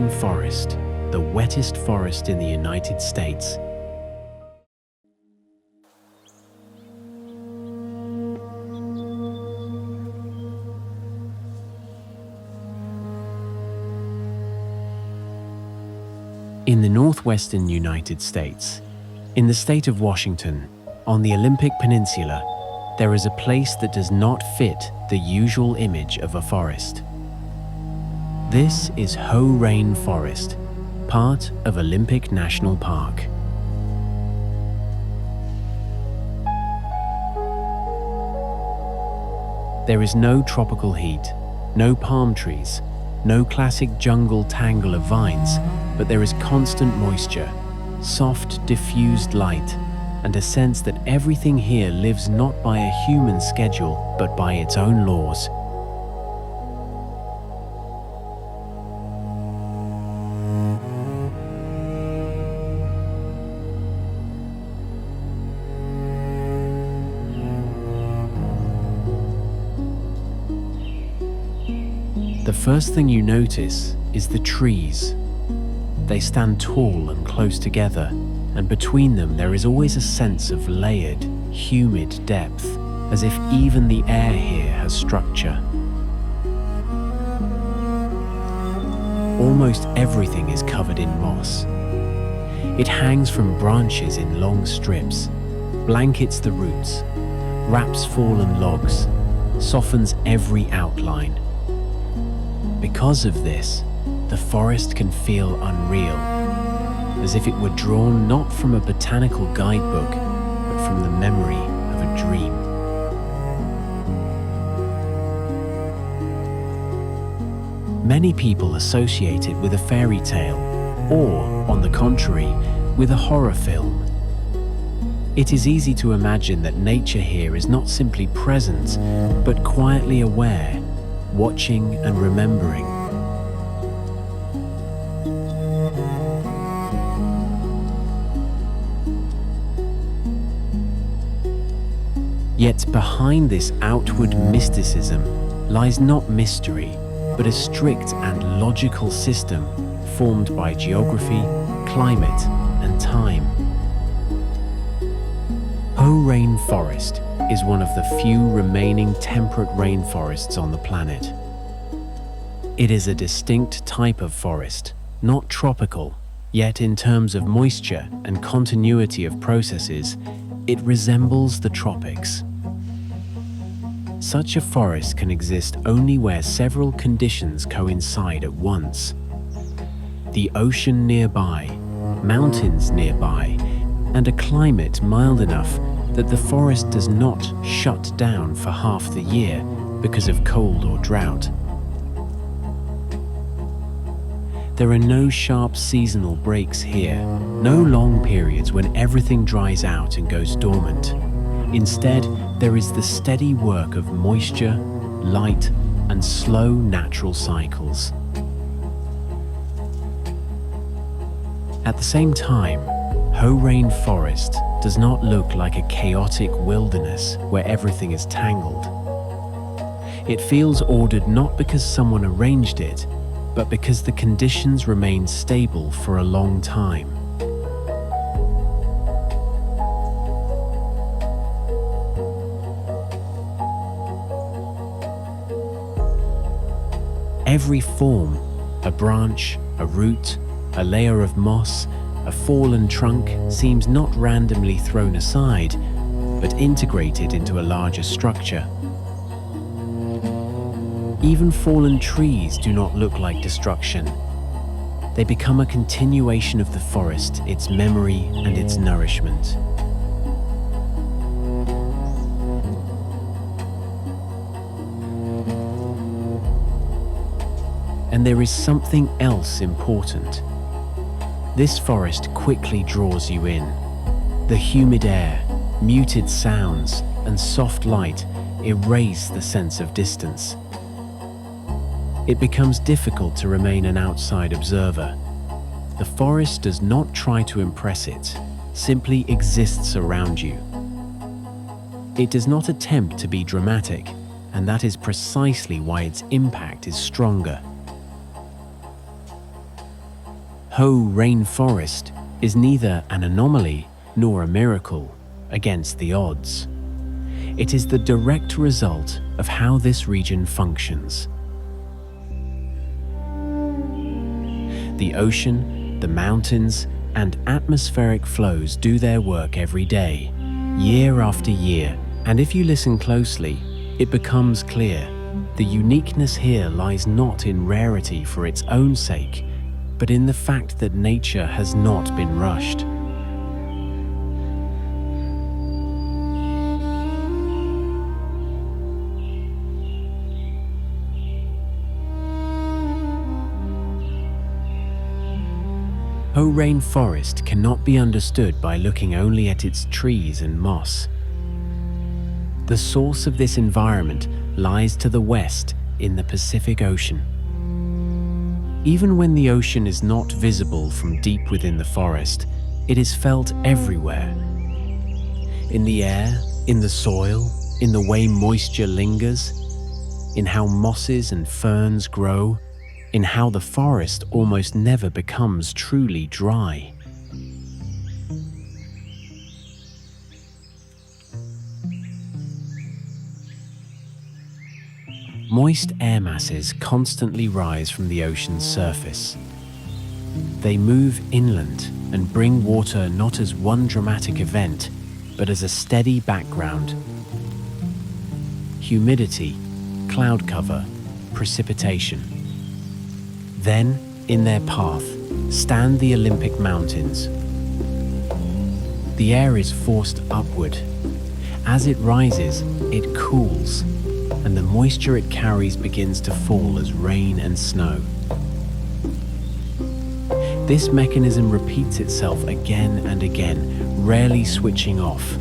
Rain Forest, the wettest forest in the United States. In the northwestern United States, in the state of Washington, on the Olympic Peninsula, there is a place that does not fit the usual image of a forest. This is Hoh Rain Forest, part of Olympic National Park. There is no tropical heat, no palm trees, no classic jungle tangle of vines, but there is constant moisture, soft, diffused light, and a sense that everything here lives not by a human schedule, but by its own laws. The first thing you notice is the trees. They stand tall and close together, and between them there is always a sense of layered, humid depth, as if even the air here has structure. Almost everything is covered in moss. It hangs from branches in long strips, blankets the roots, wraps fallen logs, softens every outline. Because of this, the forest can feel unreal, as if it were drawn not from a botanical guidebook, but from the memory of a dream. Many people associate it with a fairy tale, or, on the contrary, with a horror film. It is easy to imagine that nature here is not simply present, but quietly aware, watching and remembering. Yet behind this outward mysticism lies not mystery, but a strict and logical system formed by geography, climate, and time. Hoh Rain Forest is one of the few remaining temperate rainforests on the planet. It is a distinct type of forest, not tropical, yet in terms of moisture and continuity of processes, it resembles the tropics. Such a forest can exist only where several conditions coincide at once. The ocean nearby, mountains nearby, and a climate mild enough that the forest does not shut down for half the year because of cold or drought. There are no sharp seasonal breaks here, no long periods when everything dries out and goes dormant. Instead, there is the steady work of moisture, light, and slow natural cycles. At the same time, Hoh Rain Forest does not look like a chaotic wilderness where everything is tangled. It feels ordered not because someone arranged it, but because the conditions remain stable for a long time. Every form, a branch, a root, a layer of moss, a fallen trunk, seems not randomly thrown aside, but integrated into a larger structure. Even fallen trees do not look like destruction. They become a continuation of the forest, its memory and its nourishment. And there is something else important. This forest quickly draws you in. The humid air, muted sounds, and soft light erase the sense of distance. It becomes difficult to remain an outside observer. The forest does not try to impress it, simply exists around you. It does not attempt to be dramatic, and that is precisely why its impact is stronger. Hoh Rain Forest is neither an anomaly nor a miracle against the odds. It is the direct result of how this region functions. The ocean, the mountains, and atmospheric flows do their work every day, year after year, and if you listen closely, it becomes clear. The uniqueness here lies not in rarity for its own sake, but in the fact that nature has not been rushed. Hoh Rain Forest cannot be understood by looking only at its trees and moss. The source of this environment lies to the west in the Pacific Ocean. Even when the ocean is not visible from deep within the forest, it is felt everywhere. In the air, in the soil, in the way moisture lingers, in how mosses and ferns grow, in how the forest almost never becomes truly dry. Moist air masses constantly rise from the ocean's surface. They move inland and bring water not as one dramatic event, but as a steady background. Humidity, cloud cover, precipitation. Then, in their path, stand the Olympic Mountains. The air is forced upward. As it rises, it cools, and the moisture it carries begins to fall as rain and snow. This mechanism repeats itself again and again, rarely switching off.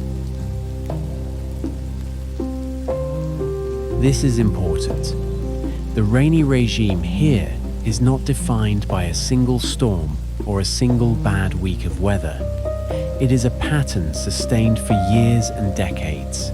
This is important. The rainy regime here is not defined by a single storm or a single bad week of weather. It is a pattern sustained for years and decades.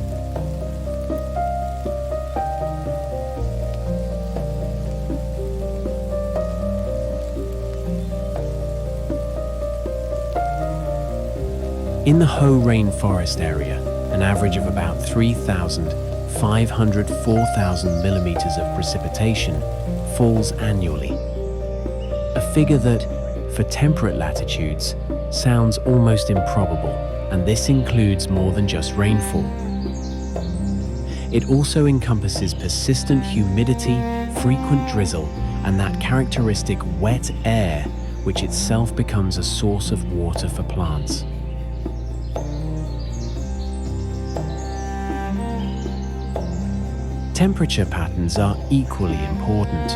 In the Hoh Rain Forest area, an average of about 3,500–4,000 millimeters of precipitation falls annually. A figure that, for temperate latitudes, sounds almost improbable, and this includes more than just rainfall. It also encompasses persistent humidity, frequent drizzle, and that characteristic wet air, which itself becomes a source of water for plants. Temperature patterns are equally important.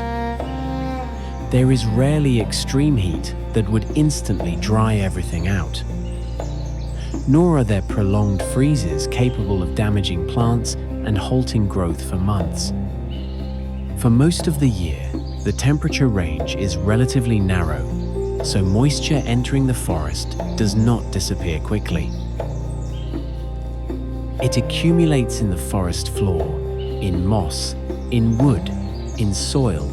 There is rarely extreme heat that would instantly dry everything out. Nor are there prolonged freezes capable of damaging plants and halting growth for months. For most of the year, the temperature range is relatively narrow, so moisture entering the forest does not disappear quickly. It accumulates in the forest floor, in moss, in wood, in soil,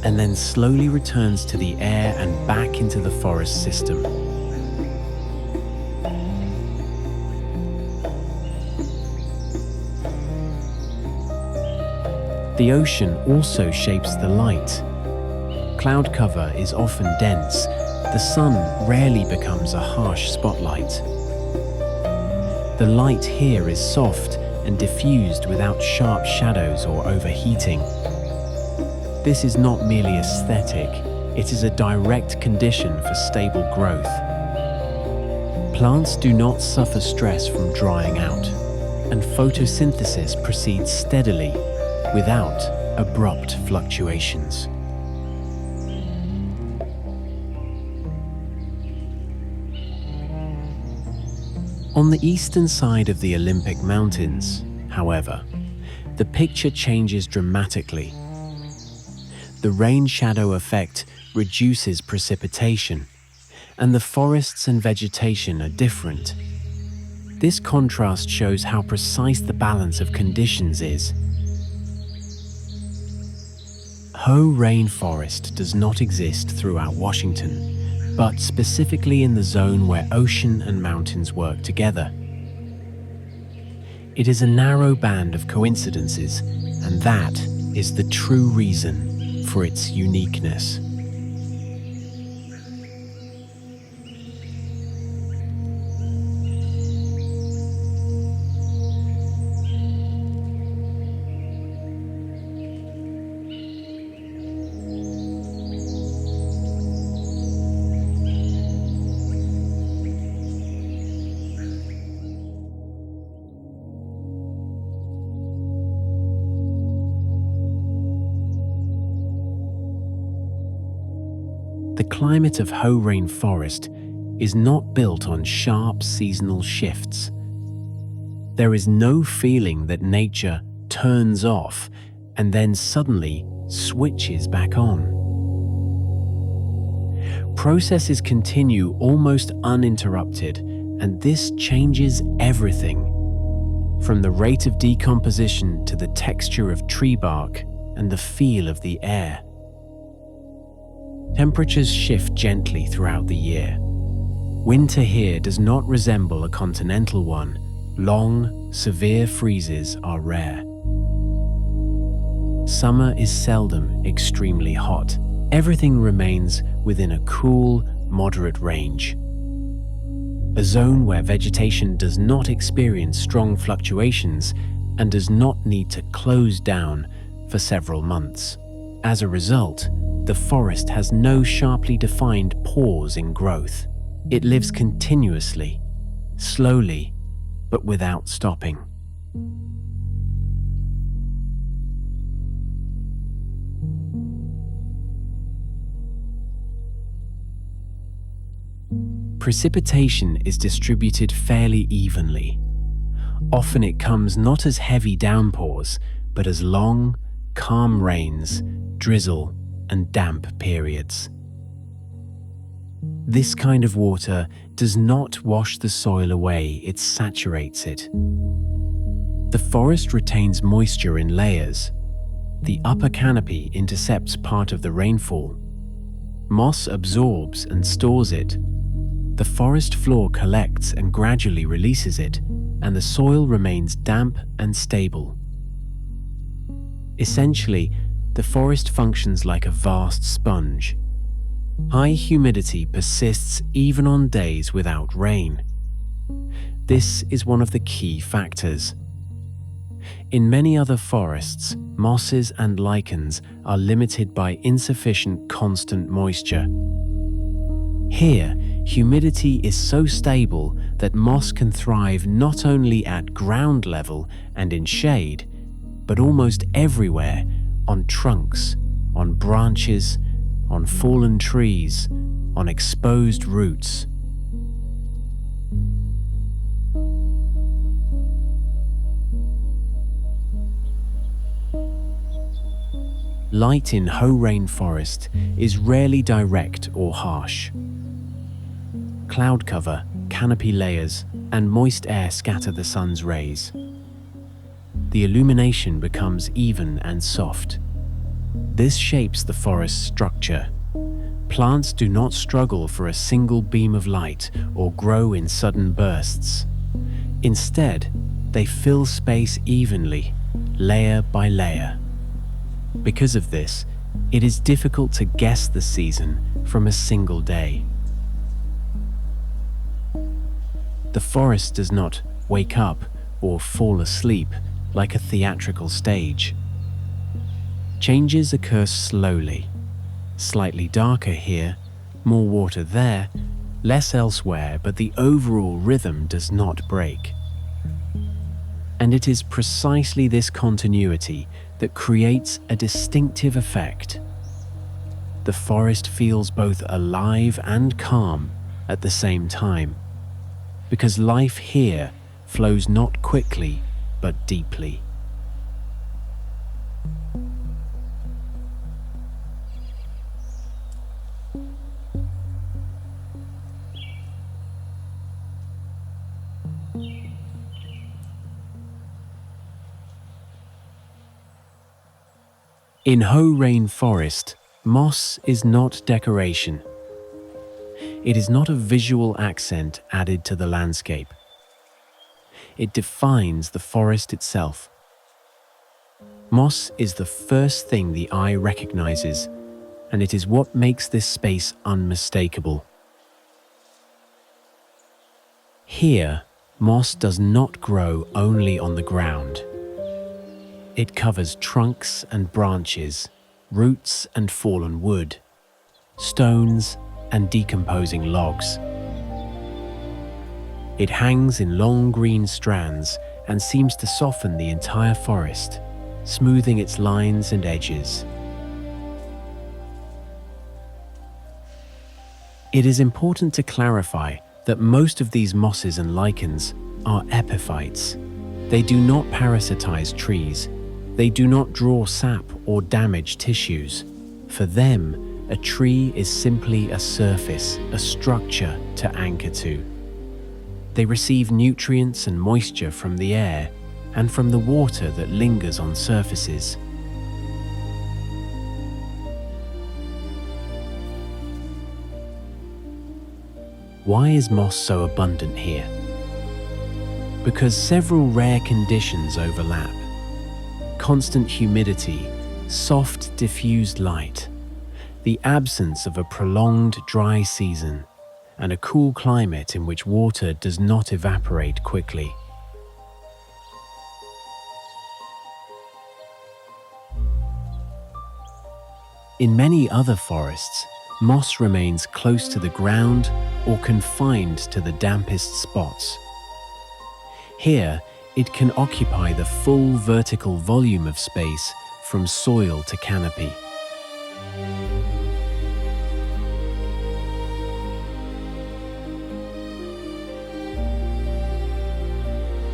and then slowly returns to the air and back into the forest system. The ocean also shapes the light. Cloud cover is often dense. The sun rarely becomes a harsh spotlight. The light here is soft and diffused without sharp shadows or overheating. This is not merely aesthetic, it is a direct condition for stable growth. Plants do not suffer stress from drying out, and photosynthesis proceeds steadily, without abrupt fluctuations. On the eastern side of the Olympic Mountains, however, the picture changes dramatically. The rain shadow effect reduces precipitation, and the forests and vegetation are different. This contrast shows how precise the balance of conditions is. Hoh Rain Forest does not exist throughout Washington, but specifically in the zone where ocean and mountains work together. It is a narrow band of coincidences, and that is the true reason for its uniqueness. The climate of Hoh Rain Forest is not built on sharp seasonal shifts. There is no feeling that nature turns off and then suddenly switches back on. Processes continue almost uninterrupted, and this changes everything, from the rate of decomposition to the texture of tree bark and the feel of the air. Temperatures shift gently throughout the year. Winter here does not resemble a continental one. Long, severe freezes are rare. Summer is seldom extremely hot. Everything remains within a cool, moderate range. A zone where vegetation does not experience strong fluctuations and does not need to close down for several months. As a result, the forest has no sharply defined pause in growth. It lives continuously, slowly, but without stopping. Precipitation is distributed fairly evenly. Often it comes not as heavy downpours, but as long, calm rains, drizzle, and damp periods. This kind of water does not wash the soil away, it saturates it. The forest retains moisture in layers. The upper canopy intercepts part of the rainfall. Moss absorbs and stores it. The forest floor collects and gradually releases it, and the soil remains damp and stable. Essentially, the forest functions like a vast sponge. High humidity persists even on days without rain. This is one of the key factors. In many other forests, mosses and lichens are limited by insufficient constant moisture. Here, humidity is so stable that moss can thrive not only at ground level and in shade, but almost everywhere, on trunks, on branches, on fallen trees, on exposed roots. Light in Hoh Rain Forest is rarely direct or harsh. Cloud cover, canopy layers, and moist air scatter the sun's rays. The illumination becomes even and soft. This shapes the forest's structure. Plants do not struggle for a single beam of light or grow in sudden bursts. Instead, they fill space evenly, layer by layer. Because of this, it is difficult to guess the season from a single day. The forest does not wake up or fall asleep like a theatrical stage. Changes occur slowly. Slightly darker here, more water there, less elsewhere, but the overall rhythm does not break. And it is precisely this continuity that creates a distinctive effect. The forest feels both alive and calm at the same time, because life here flows not quickly but deeply. In Hoh Rain Forest, moss is not decoration. It is not a visual accent added to the landscape. It defines the forest itself. Moss is the first thing the eye recognizes, and it is what makes this space unmistakable. Here, moss does not grow only on the ground. It covers trunks and branches, roots and fallen wood, stones and decomposing logs. It hangs in long green strands and seems to soften the entire forest, smoothing its lines and edges. It is important to clarify that most of these mosses and lichens are epiphytes. They do not parasitize trees. They do not draw sap or damage tissues. For them, a tree is simply a surface, a structure to anchor to. They receive nutrients and moisture from the air and from the water that lingers on surfaces. Why is moss so abundant here? Because several rare conditions overlap. Constant humidity, soft diffused light, the absence of a prolonged dry season, and a cool climate in which water does not evaporate quickly. In many other forests, moss remains close to the ground or confined to the dampest spots. Here, it can occupy the full vertical volume of space from soil to canopy.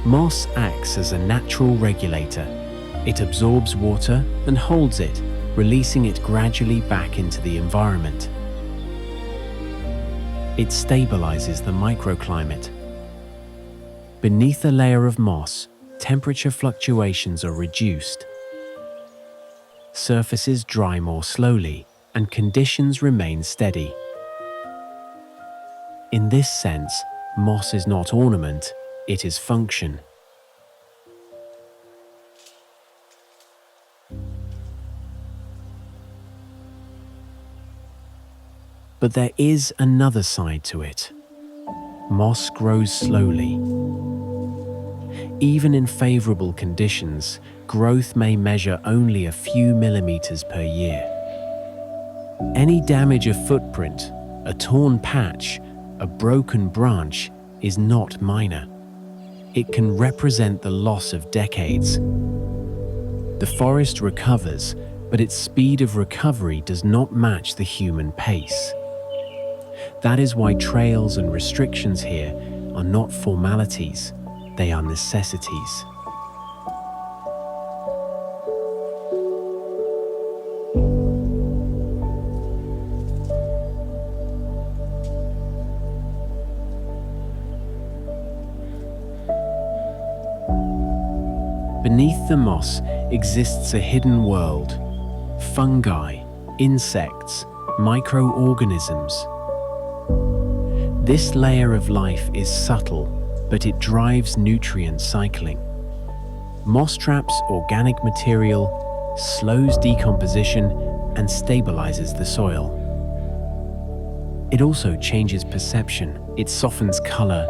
Moss acts as a natural regulator. It absorbs water and holds it, releasing it gradually back into the environment. It stabilizes the microclimate. Beneath a layer of moss, temperature fluctuations are reduced. Surfaces dry more slowly, and conditions remain steady. In this sense, moss is not ornament, it is function. But there is another side to it. Moss grows slowly. Even in favorable conditions, growth may measure only a few millimeters per year. Any damage of footprint, a torn patch, a broken branch is not minor. It can represent the loss of decades. The forest recovers, but its speed of recovery does not match the human pace. That is why trails and restrictions here are not formalities, they are necessities. Beneath the moss exists a hidden world. Fungi, insects, microorganisms. This layer of life is subtle, but it drives nutrient cycling. Moss traps organic material, slows decomposition, and stabilizes the soil. It also changes perception. It softens color,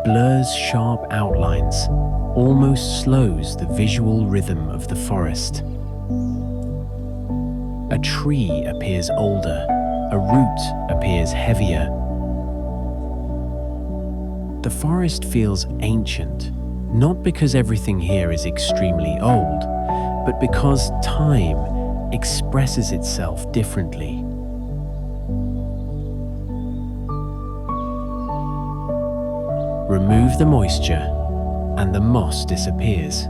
blurs sharp outlines, almost slows the visual rhythm of the forest. A tree appears older, a root appears heavier. The forest feels ancient, not because everything here is extremely old, but because time expresses itself differently. Remove the moisture, and the moss disappears.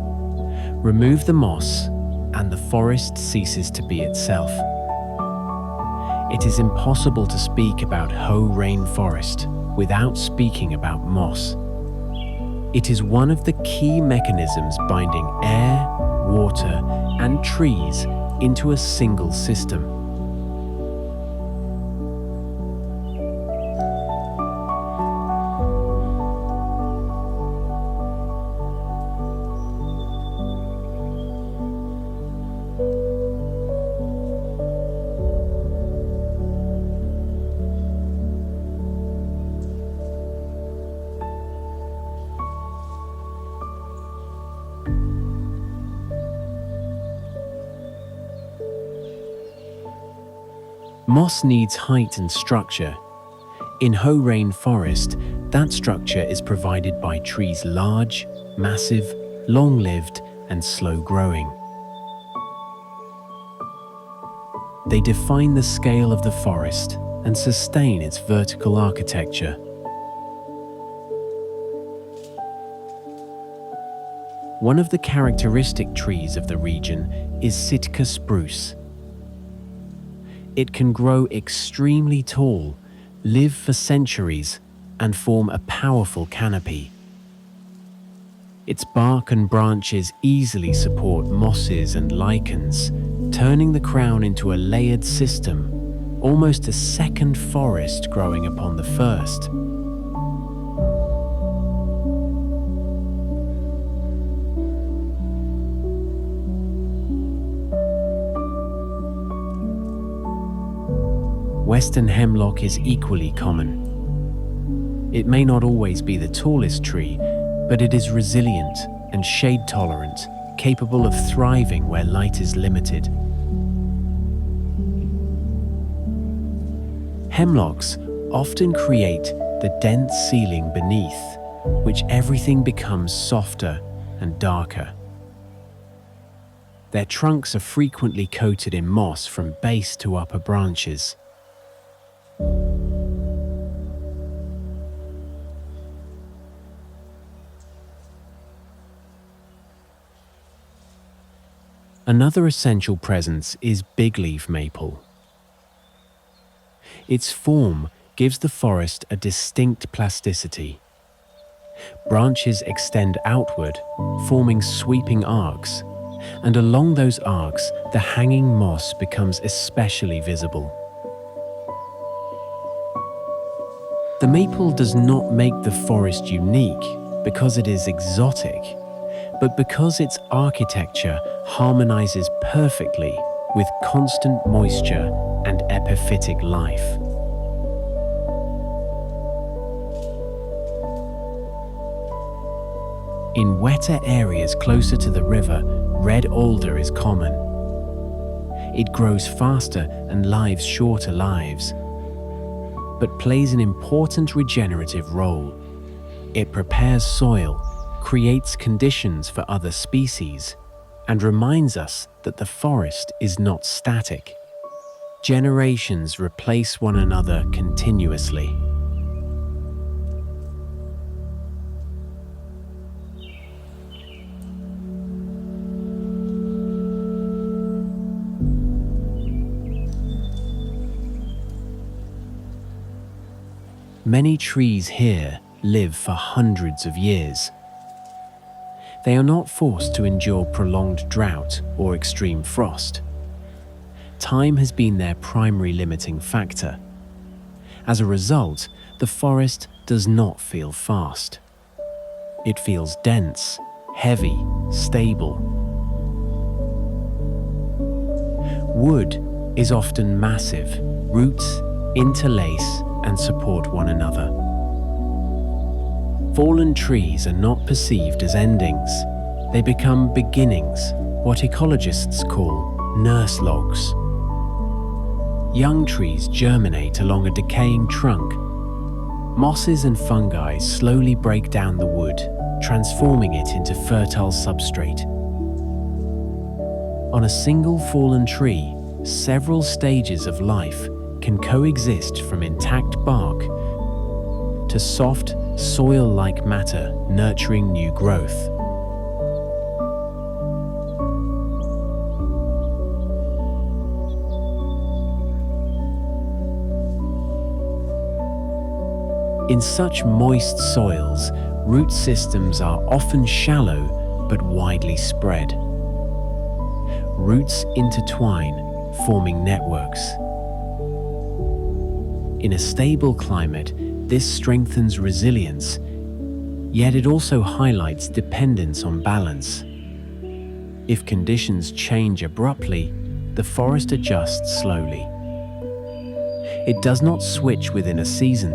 Remove the moss, and the forest ceases to be itself. It is impossible to speak about Hoh Rain Forest without speaking about moss. It is one of the key mechanisms binding air, water, and trees into a single system. Moss needs height and structure. In Hoh Rain Forest, that structure is provided by trees large, massive, long-lived, and slow-growing. They define the scale of the forest and sustain its vertical architecture. One of the characteristic trees of the region is Sitka spruce. It can grow extremely tall, live for centuries, and form a powerful canopy. Its bark and branches easily support mosses and lichens, turning the crown into a layered system, almost a second forest growing upon the first. Western hemlock is equally common. It may not always be the tallest tree, but it is resilient and shade-tolerant, capable of thriving where light is limited. Hemlocks often create the dense ceiling beneath, which everything becomes softer and darker. Their trunks are frequently coated in moss from base to upper branches. Another essential presence is bigleaf maple. Its form gives the forest a distinct plasticity. Branches extend outward, forming sweeping arcs, and along those arcs, the hanging moss becomes especially visible. The maple does not make the forest unique because it is exotic, but because its architecture harmonizes perfectly with constant moisture and epiphytic life. In wetter areas closer to the river, red alder is common. It grows faster and lives shorter lives, but plays an important regenerative role. It prepares soil, creates conditions for other species, and reminds us that the forest is not static. Generations replace one another continuously. Many trees here live for hundreds of years. They are not forced to endure prolonged drought or extreme frost. Time has been their primary limiting factor. As a result, the forest does not feel fast. It feels dense, heavy, stable. Wood is often massive. Roots interlace and support one another. Fallen trees are not perceived as endings. They become beginnings, what ecologists call nurse logs. Young trees germinate along a decaying trunk. Mosses and fungi slowly break down the wood, transforming it into fertile substrate. On a single fallen tree, several stages of life can coexist, from intact bark to soft, soil-like matter nurturing new growth. In such moist soils, root systems are often shallow but widely spread. Roots intertwine, forming networks. In a stable climate, this strengthens resilience, yet it also highlights dependence on balance. If conditions change abruptly, the forest adjusts slowly. It does not switch within a season.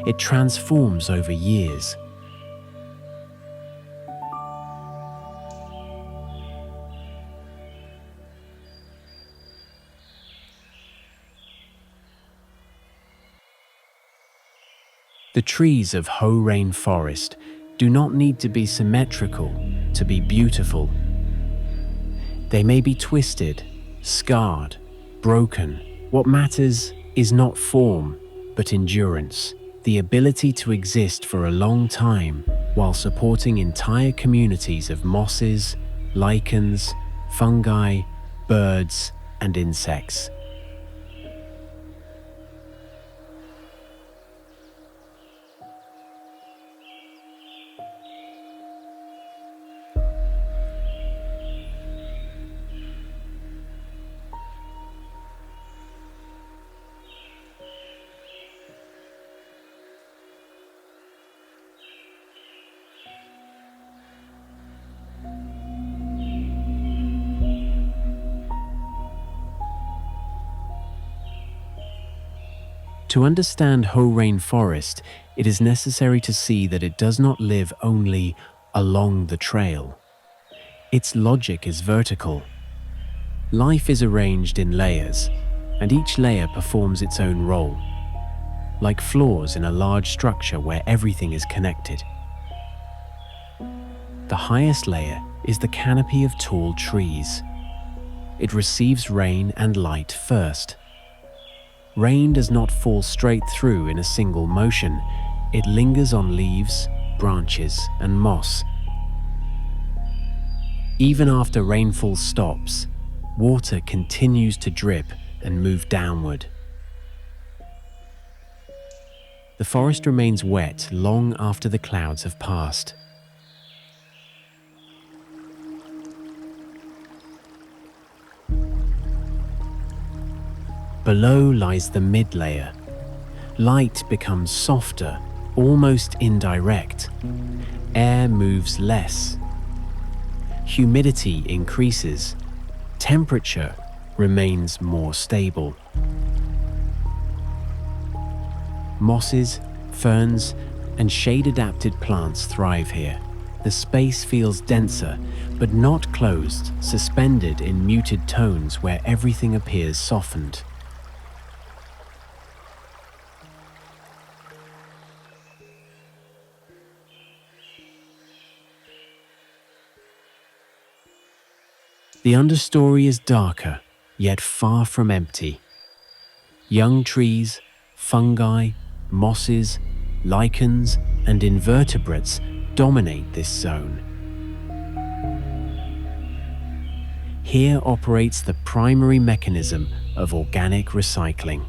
It transforms over years. The trees of Hoh Rain Forest do not need to be symmetrical to be beautiful. They may be twisted, scarred, broken. What matters is not form, but endurance, the ability to exist for a long time while supporting entire communities of mosses, lichens, fungi, birds, and insects. To understand Hoh Rain Forest, it is necessary to see that it does not live only along the trail. Its logic is vertical. Life is arranged in layers, and each layer performs its own role, like floors in a large structure where everything is connected. The highest layer is the canopy of tall trees. It receives rain and light first. Rain does not fall straight through in a single motion. It lingers on leaves, branches, and moss. Even after rainfall stops, water continues to drip and move downward. The forest remains wet long after the clouds have passed. Below lies the mid-layer. Light becomes softer, almost indirect. Air moves less. Humidity increases. Temperature remains more stable. Mosses, ferns, and shade-adapted plants thrive here. The space feels denser, but not closed, suspended in muted tones where everything appears softened. The understory is darker, yet far from empty. Young trees, fungi, mosses, lichens, and invertebrates dominate this zone. Here operates the primary mechanism of organic recycling.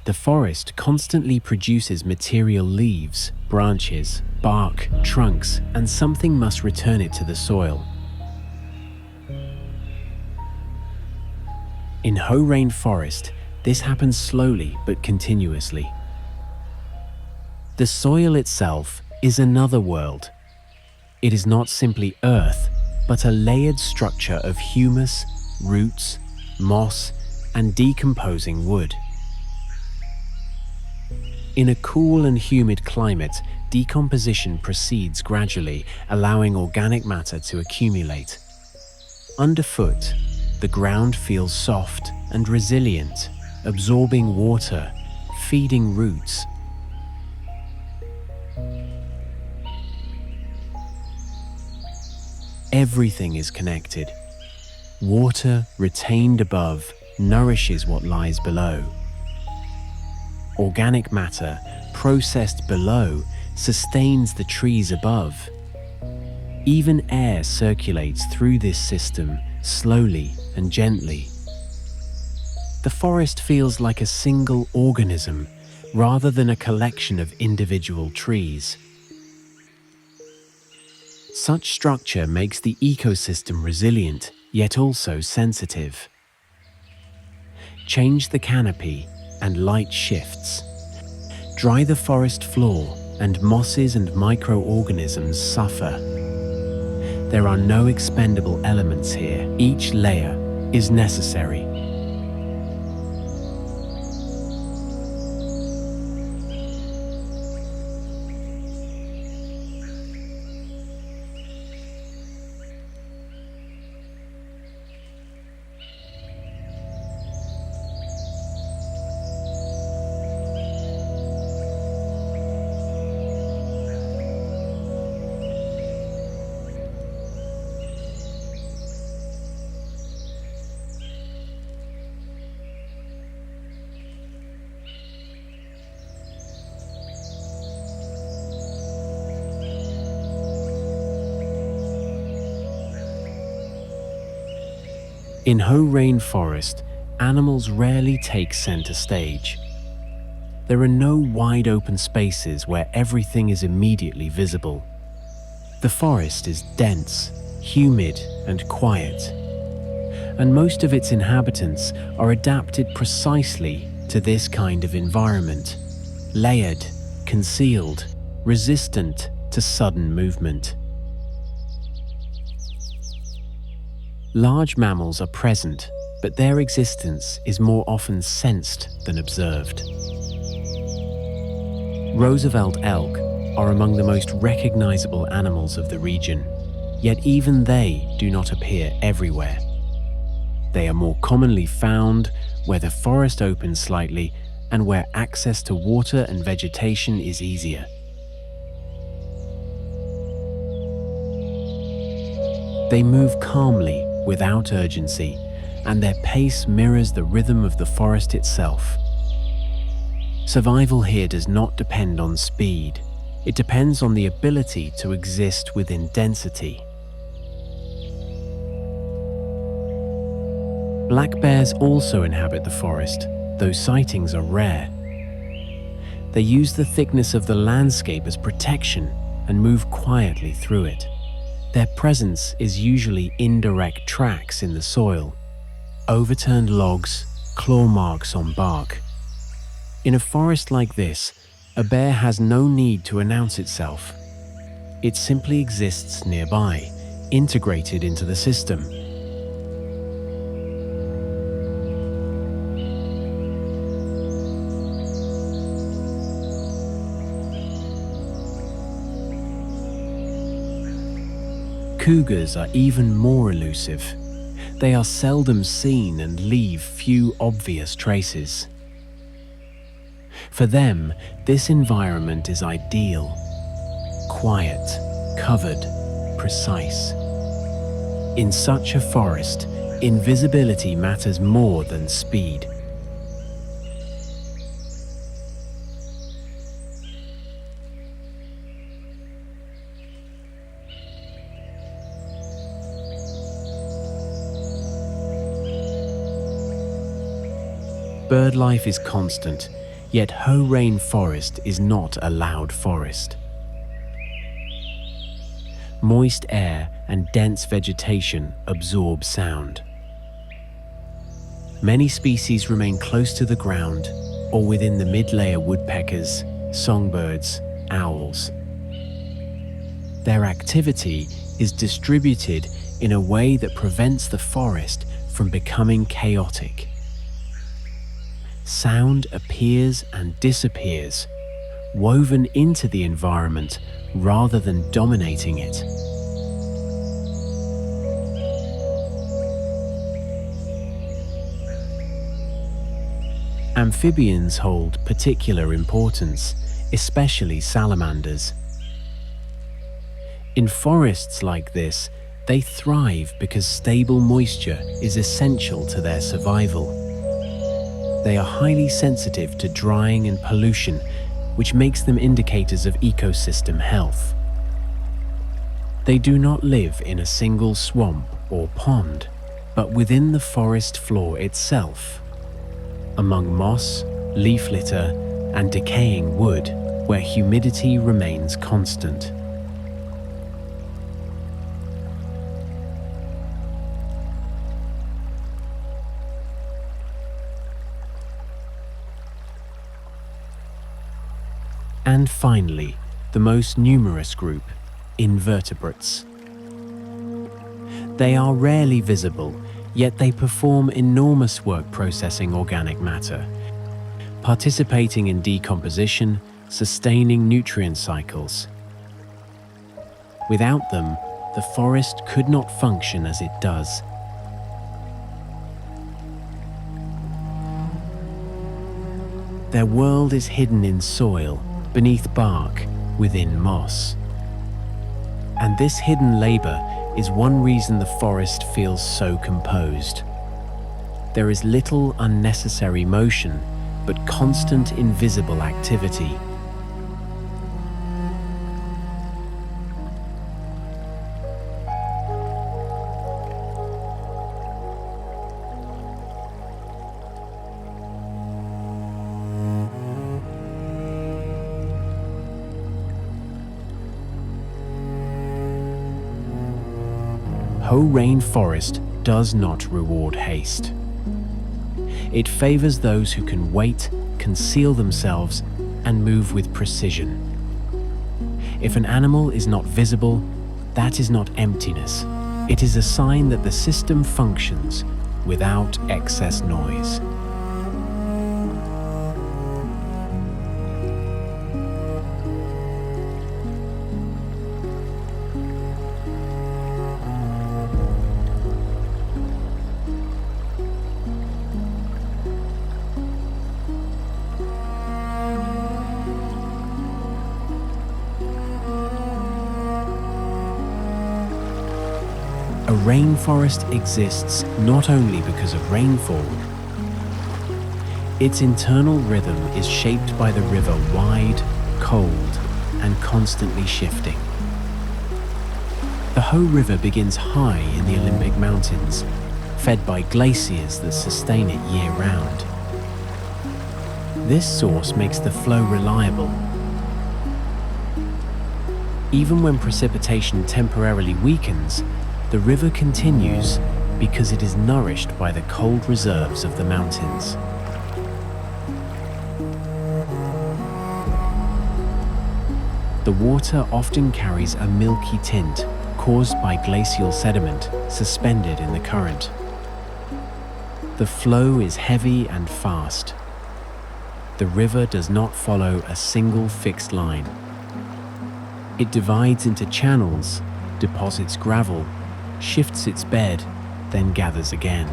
The forest constantly produces material leaves, branches, bark, trunks, and something must return it to the soil. In Hoh Rain Forest, this happens slowly but continuously. The soil itself is another world. It is not simply earth, but a layered structure of humus, roots, moss, and decomposing wood. In a cool and humid climate, decomposition proceeds gradually, allowing organic matter to accumulate. Underfoot, the ground feels soft and resilient, absorbing water, feeding roots. Everything is connected. Water retained above nourishes what lies below. Organic matter processed below sustains the trees above. Even air circulates through this system slowly and gently. The forest feels like a single organism rather than a collection of individual trees. Such structure makes the ecosystem resilient, yet also sensitive. Change the canopy and light shifts. Dry the forest floor and mosses and microorganisms suffer. There are no expendable elements here. Each layer is necessary. In Hoh Rain Forest, animals rarely take center stage. There are no wide open spaces where everything is immediately visible. The forest is dense, humid, and quiet, and most of its inhabitants are adapted precisely to this kind of environment, layered, concealed, resistant to sudden movement. Large mammals are present, but their existence is more often sensed than observed. Roosevelt elk are among the most recognizable animals of the region, yet even they do not appear everywhere. They are more commonly found where the forest opens slightly and where access to water and vegetation is easier. They move calmly, without urgency, and their pace mirrors the rhythm of the forest itself. Survival here does not depend on speed. It depends on the ability to exist within density. Black bears also inhabit the forest, though sightings are rare. They use the thickness of the landscape as protection and move quietly through it. Their presence is usually indirect tracks in the soil, overturned logs, claw marks on bark. In a forest like this, a bear has no need to announce itself. It simply exists nearby, integrated into the system. Cougars are even more elusive. They are seldom seen and leave few obvious traces. For them, this environment is ideal. Quiet, covered, precise. In such a forest, invisibility matters more than speed. Bird life is constant, yet Hoh Rain Forest is not a loud forest. Moist air and dense vegetation absorb sound. Many species remain close to the ground or within the mid-layer woodpeckers, songbirds, owls. Their activity is distributed in a way that prevents the forest from becoming chaotic. Sound appears and disappears, woven into the environment rather than dominating it. Amphibians hold particular importance, especially salamanders. In forests like this, they thrive because stable moisture is essential to their survival. They are highly sensitive to drying and pollution, which makes them indicators of ecosystem health. They do not live in a single swamp or pond, but within the forest floor itself, among moss, leaf litter, and decaying wood, where humidity remains constant. And finally, the most numerous group, invertebrates. They are rarely visible, yet they perform enormous work processing organic matter, participating in decomposition, sustaining nutrient cycles. Without them, the forest could not function as it does. Their world is hidden in soil, beneath bark, within moss. And this hidden labor is one reason the forest feels so composed. There is little unnecessary motion, but constant invisible activity. Hoh Rain Forest does not reward haste. It favors those who can wait, conceal themselves, and move with precision. If an animal is not visible, that is not emptiness. It is a sign that the system functions without excess noise. A rainforest exists not only because of rainfall. Its internal rhythm is shaped by the river wide, cold, and constantly shifting. The Hoh River begins high in the Olympic Mountains, fed by glaciers that sustain it year-round. This source makes the flow reliable. Even when precipitation temporarily weakens, the river continues because it is nourished by the cold reserves of the mountains. The water often carries a milky tint caused by glacial sediment suspended in the current. The flow is heavy and fast. The river does not follow a single fixed line. It divides into channels, deposits gravel, shifts its bed, then gathers again.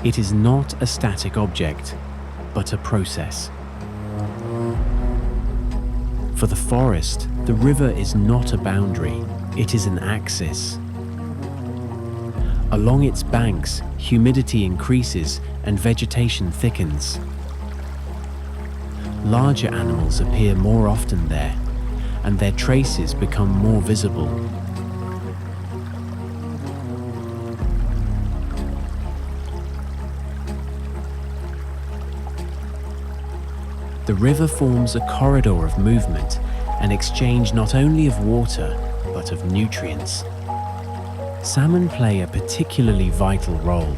It is not a static object, but a process. For the forest, the river is not a boundary, it is an axis. Along its banks, humidity increases and vegetation thickens. Larger animals appear more often there, and their traces become more visible. The river forms a corridor of movement and exchange not only of water, but of nutrients. Salmon play a particularly vital role.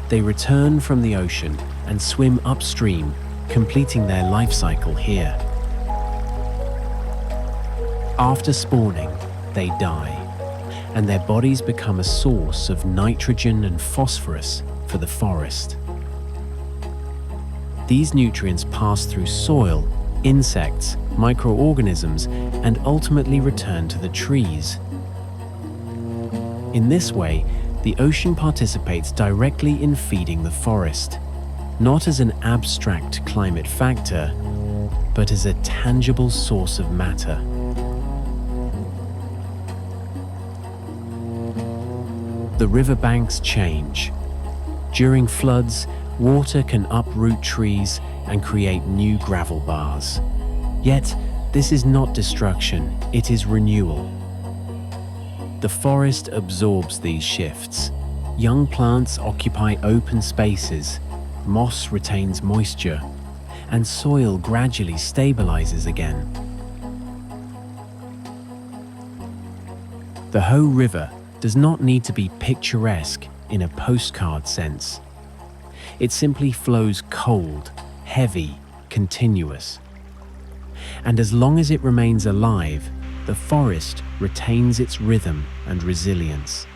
They return from the ocean and swim upstream, completing their life cycle here. After spawning, they die, and their bodies become a source of nitrogen and phosphorus for the forest. These nutrients pass through soil, insects, microorganisms, and ultimately return to the trees. In this way, the ocean participates directly in feeding the forest, not as an abstract climate factor, but as a tangible source of matter. The riverbanks change. During floods, water can uproot trees and create new gravel bars. Yet, this is not destruction, it is renewal. The forest absorbs these shifts. Young plants occupy open spaces, moss retains moisture, and soil gradually stabilizes again. The Hoh River does not need to be picturesque in a postcard sense. It simply flows cold, heavy, continuous. And as long as it remains alive, the forest retains its rhythm and resilience.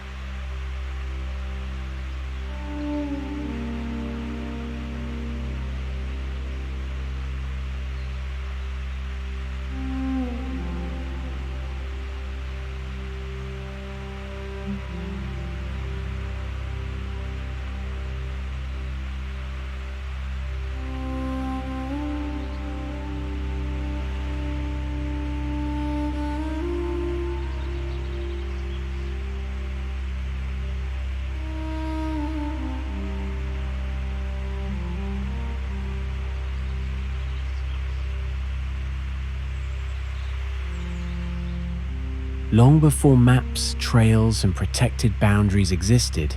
Long before maps, trails, and protected boundaries existed,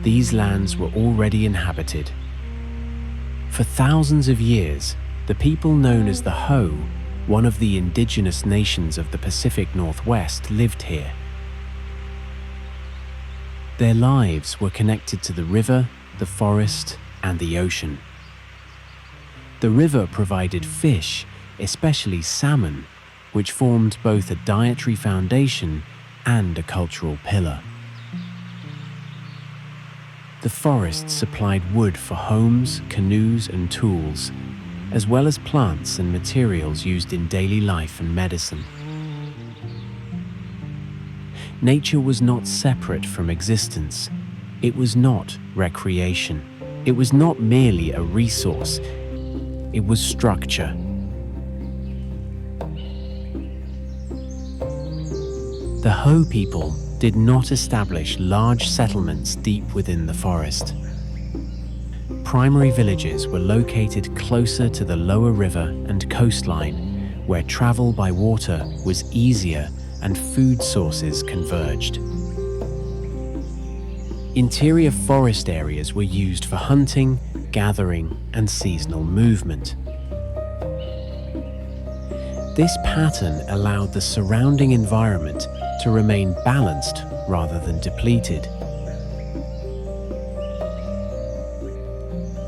these lands were already inhabited. For thousands of years, the people known as the Hoh one of the indigenous nations of the Pacific Northwest, lived here. Their lives were connected to the river, the forest, and the ocean. The river provided fish, especially salmon, which formed both a dietary foundation and a cultural pillar. The forest supplied wood for homes, canoes, and tools, as well as plants and materials used in daily life and medicine. Nature was not separate from existence. It was not recreation. It was not merely a resource. It was structure. The Hoh people did not establish large settlements deep within the forest. Primary villages were located closer to the lower river and coastline, where travel by water was easier and food sources converged. Interior forest areas were used for hunting, gathering, and seasonal movement. This pattern allowed the surrounding environment to remain balanced rather than depleted.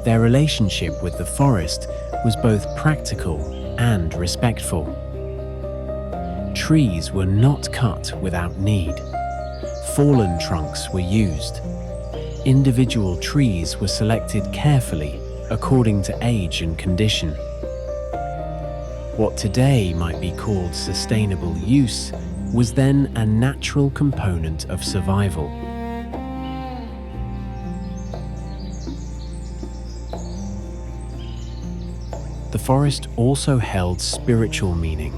Their relationship with the forest was both practical and respectful. Trees were not cut without need. Fallen trunks were used. Individual trees were selected carefully according to age and condition. What today might be called sustainable use was then a natural component of survival. The forest also held spiritual meaning.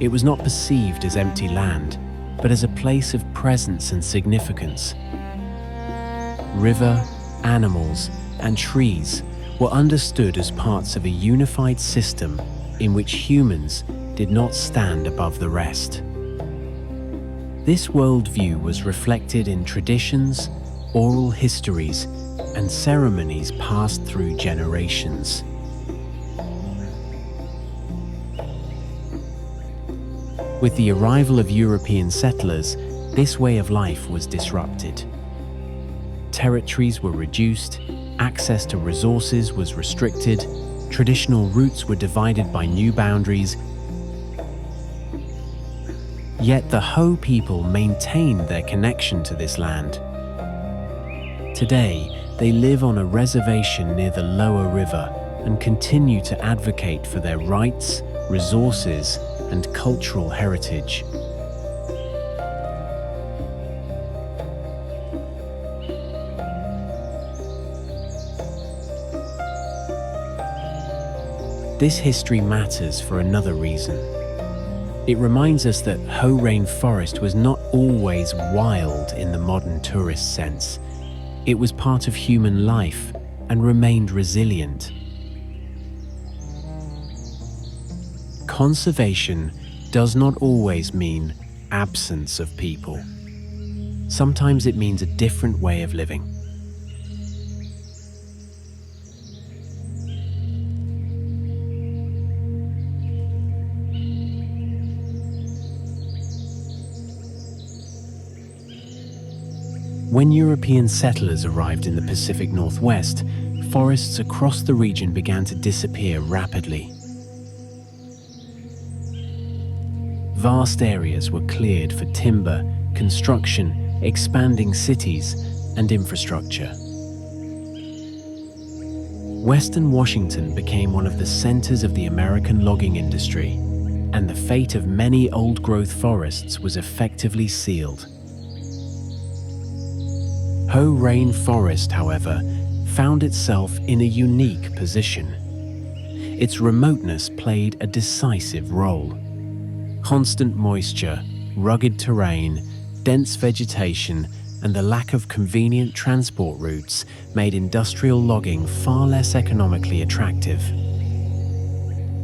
It was not perceived as empty land, but as a place of presence and significance. River, animals, and trees were understood as parts of a unified system in which humans did not stand above the rest. This worldview was reflected in traditions, oral histories, and ceremonies passed through generations. With the arrival of European settlers, this way of life was disrupted. Territories were reduced, access to resources was restricted, traditional routes were divided by new boundaries. Yet the Hoh people maintained their connection to this land. Today, they live on a reservation near the lower river and continue to advocate for their rights, resources, and cultural heritage. This history matters for another reason. It reminds us that Hoh Rain Forest was not always wild in the modern tourist sense. It was part of human life and remained resilient. Conservation does not always mean absence of people. Sometimes it means a different way of living. When European settlers arrived in the Pacific Northwest, forests across the region began to disappear rapidly. Vast areas were cleared for timber, construction, expanding cities, and infrastructure. Western Washington became one of the centers of the American logging industry, and the fate of many old-growth forests was effectively sealed. Hoh Rain Forest, however, found itself in a unique position. Its remoteness played a decisive role. Constant moisture, rugged terrain, dense vegetation, and the lack of convenient transport routes made industrial logging far less economically attractive.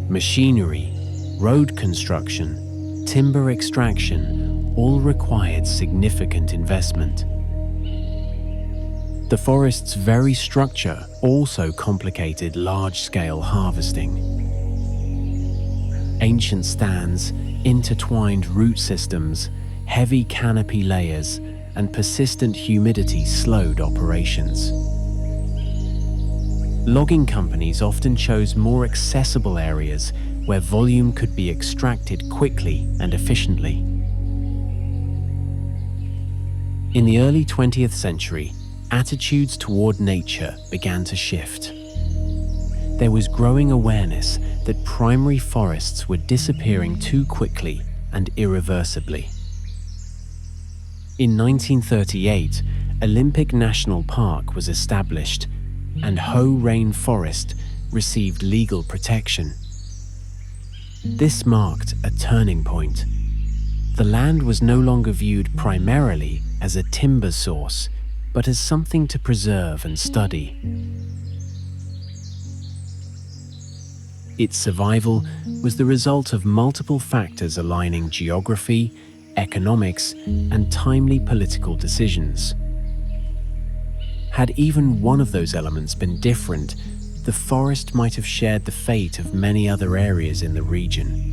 Machinery, road construction, timber extraction all required significant investment. The forest's very structure also complicated large-scale harvesting. Ancient stands, intertwined root systems, heavy canopy layers, and persistent humidity slowed operations. Logging companies often chose more accessible areas where volume could be extracted quickly and efficiently. In the early 20th century, attitudes toward nature began to shift. There was growing awareness that primary forests were disappearing too quickly and irreversibly. In 1938, Olympic National Park was established, and Hoh Rain Forest received legal protection. This marked a turning point. The land was no longer viewed primarily as a timber source, but as something to preserve and study. Its survival was the result of multiple factors aligning geography, economics, and timely political decisions. Had even one of those elements been different, the forest might have shared the fate of many other areas in the region.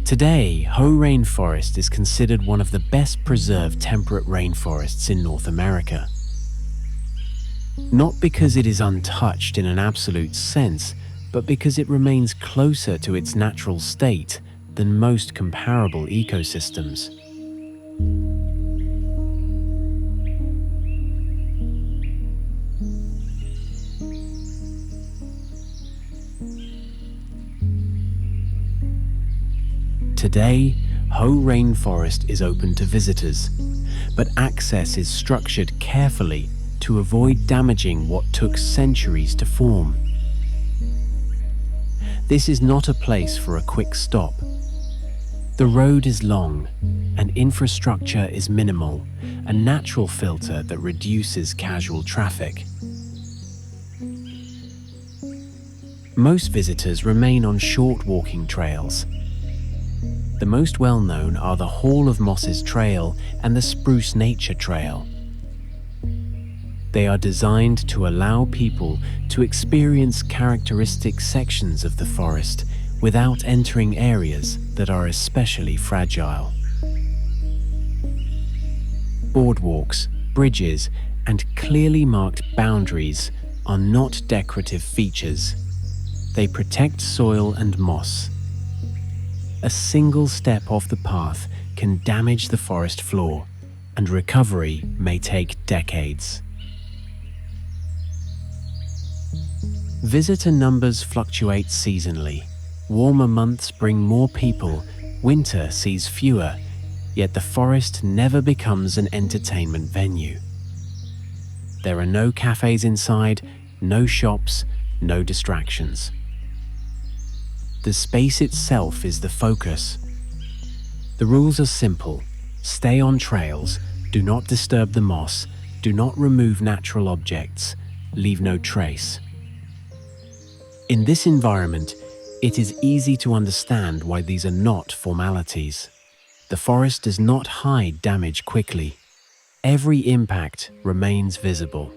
Today, Hoh Rain Forest is considered one of the best preserved temperate rainforests in North America. Not because it is untouched in an absolute sense, but because it remains closer to its natural state than most comparable ecosystems. Today, Hoh Rain Forest is open to visitors, but access is structured carefully to avoid damaging what took centuries to form. This is not a place for a quick stop. The road is long, and infrastructure is minimal, a natural filter that reduces casual traffic. Most visitors remain on short walking trails. The most well-known are the Hall of Mosses Trail and the Spruce Nature Trail. They are designed to allow people to experience characteristic sections of the forest without entering areas that are especially fragile. Boardwalks, bridges, and clearly marked boundaries are not decorative features. They protect soil and moss. A single step off the path can damage the forest floor, and recovery may take decades. Visitor numbers fluctuate seasonally. Warmer months bring more people, winter sees fewer, yet the forest never becomes an entertainment venue. There are no cafes inside, no shops, no distractions. The space itself is the focus. The rules are simple. Stay on trails, do not disturb the moss, do not remove natural objects, leave no trace. In this environment, it is easy to understand why these are not formalities. The forest does not hide damage quickly. Every impact remains visible.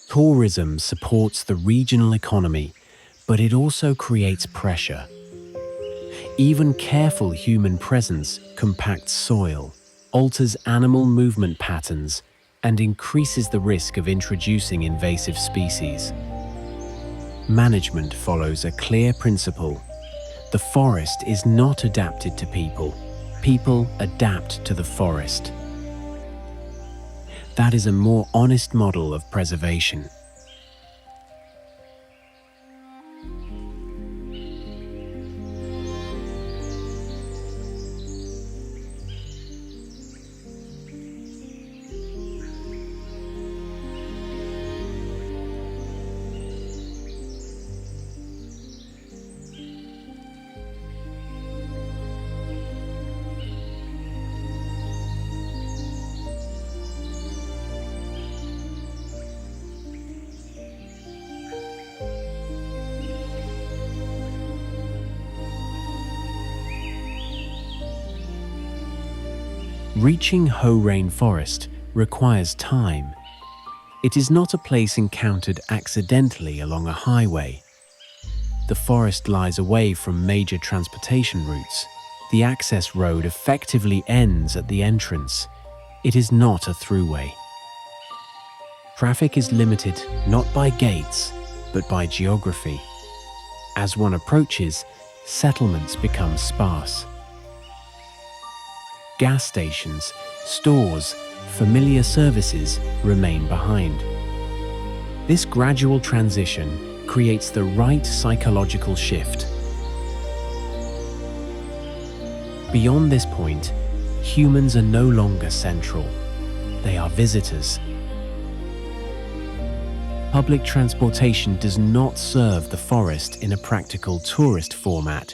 Tourism supports the regional economy, but it also creates pressure. Even careful human presence compacts soil, alters animal movement patterns, and increases the risk of introducing invasive species. Management follows a clear principle. The forest is not adapted to people. People adapt to the forest. That is a more honest model of preservation. Reaching Hoh Rain Forest requires time. It is not a place encountered accidentally along a highway. The forest lies away from major transportation routes. The access road effectively ends at the entrance. It is not a throughway. Traffic is limited not by gates, but by geography. As one approaches, settlements become sparse. Gas stations, stores, familiar services remain behind. This gradual transition creates the right psychological shift. Beyond this point, humans are no longer central. They are visitors. Public transportation does not serve the forest in a practical tourist format.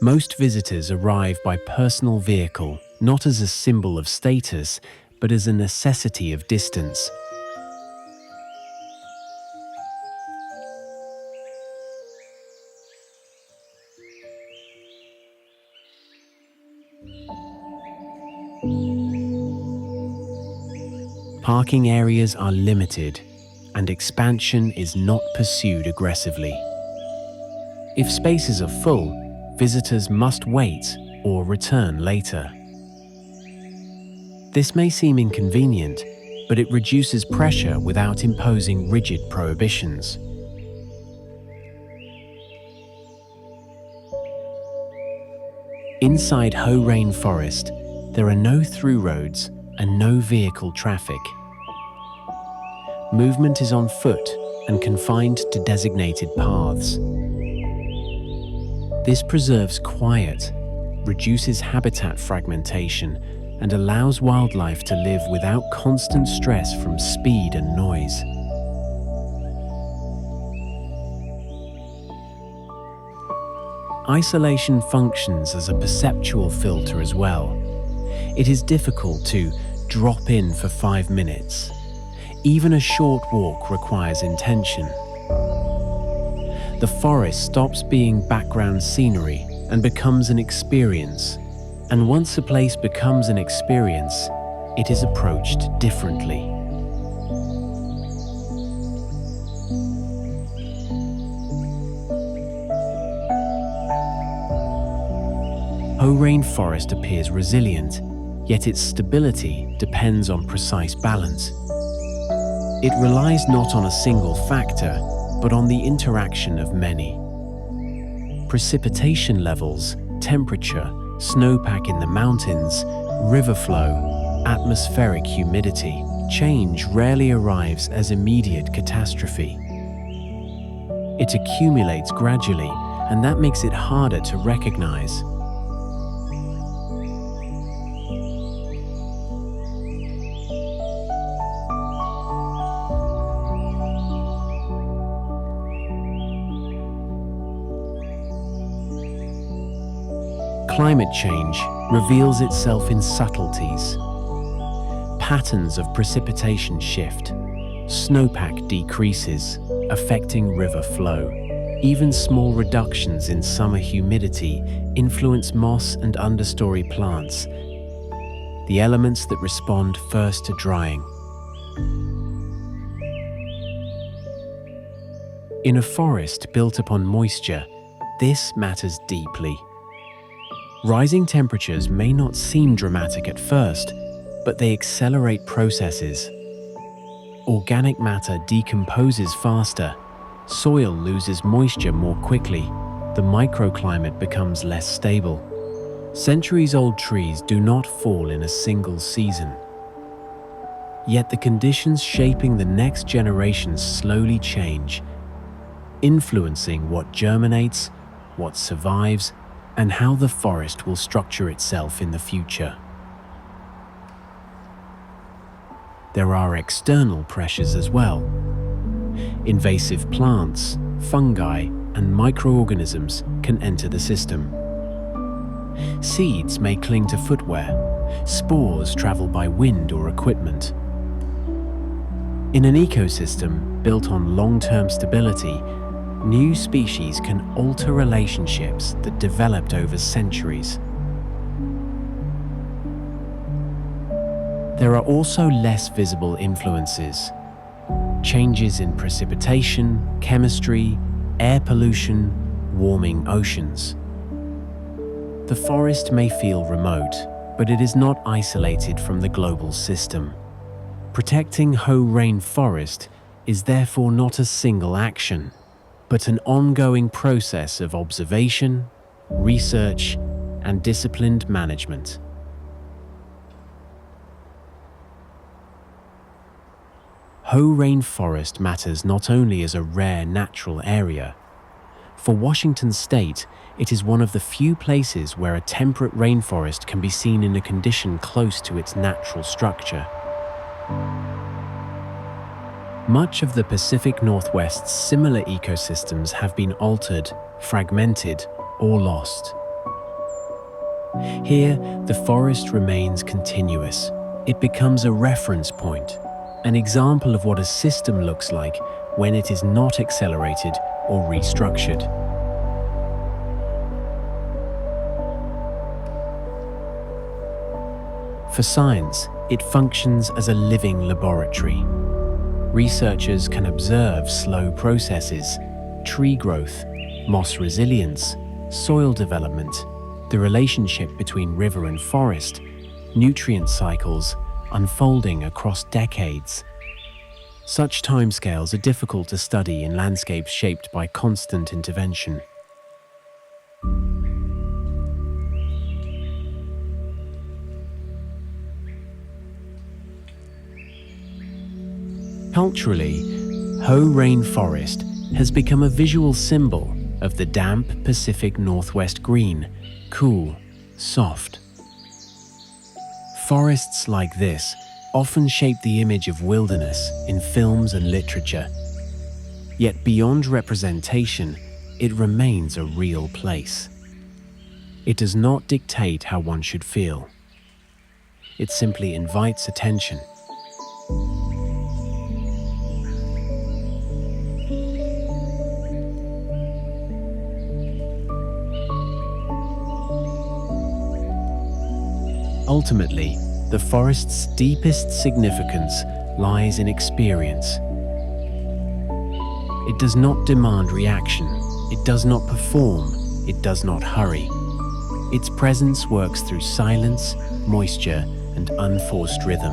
Most visitors arrive by personal vehicle, not as a symbol of status, but as a necessity of distance. Parking areas are limited, and expansion is not pursued aggressively. If spaces are full, visitors must wait or return later. This may seem inconvenient, but it reduces pressure without imposing rigid prohibitions. Inside Hoh Rain Forest, there are no through roads and no vehicle traffic. Movement is on foot and confined to designated paths. This preserves quiet, reduces habitat fragmentation, and allows wildlife to live without constant stress from speed and noise. Isolation functions as a perceptual filter as well. It is difficult to drop in for 5 minutes. Even a short walk requires intention. The forest stops being background scenery and becomes an experience. And once a place becomes an experience, it is approached differently. Hoh Rain Forest appears resilient, yet its stability depends on precise balance. It relies not on a single factor, but on the interaction of many. Precipitation levels, temperature, snowpack in the mountains, river flow, atmospheric humidity, change rarely arrives as immediate catastrophe. It accumulates gradually, and that makes it harder to recognize. Climate change reveals itself in subtleties. Patterns of precipitation shift. Snowpack decreases, affecting river flow. Even small reductions in summer humidity influence moss and understory plants, the elements that respond first to drying. In a forest built upon moisture, this matters deeply. Rising temperatures may not seem dramatic at first, but they accelerate processes. Organic matter decomposes faster, soil loses moisture more quickly, the microclimate becomes less stable. Centuries-old trees do not fall in a single season. Yet the conditions shaping the next generations slowly change, influencing what germinates, what survives, and how the forest will structure itself in the future. There are external pressures as well. Invasive plants, fungi, and microorganisms can enter the system. Seeds may cling to footwear, spores travel by wind or equipment. In an ecosystem built on long-term stability, new species can alter relationships that developed over centuries. There are also less visible influences. Changes in precipitation, chemistry, air pollution, warming oceans. The forest may feel remote, but it is not isolated from the global system. Protecting Hoh Rain Forest is therefore not a single action, but an ongoing process of observation, research, and disciplined management. Hoh Rain Forest matters not only as a rare natural area. For Washington State, it is one of the few places where a temperate rainforest can be seen in a condition close to its natural structure. Much of the Pacific Northwest's similar ecosystems have been altered, fragmented, or lost. Here, the forest remains continuous. It becomes a reference point, an example of what a system looks like when it is not accelerated or restructured. For science, it functions as a living laboratory. Researchers can observe slow processes, tree growth, moss resilience, soil development, the relationship between river and forest, nutrient cycles, unfolding across decades. Such timescales are difficult to study in landscapes shaped by constant intervention. Culturally, Hoh Rain Forest has become a visual symbol of the damp Pacific Northwest green, cool, soft. Forests like this often shape the image of wilderness in films and literature. Yet beyond representation, it remains a real place. It does not dictate how one should feel. It simply invites attention. Ultimately, the forest's deepest significance lies in experience. It does not demand reaction, it does not perform, it does not hurry. Its presence works through silence, moisture, and unforced rhythm.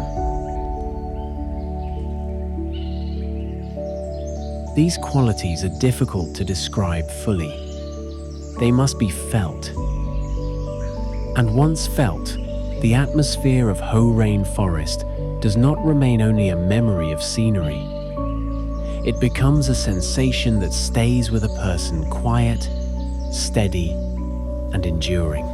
These qualities are difficult to describe fully. They must be felt. And once felt, the atmosphere of Hoh Rain Forest does not remain only a memory of scenery. It becomes a sensation that stays with a person quiet, steady, and enduring.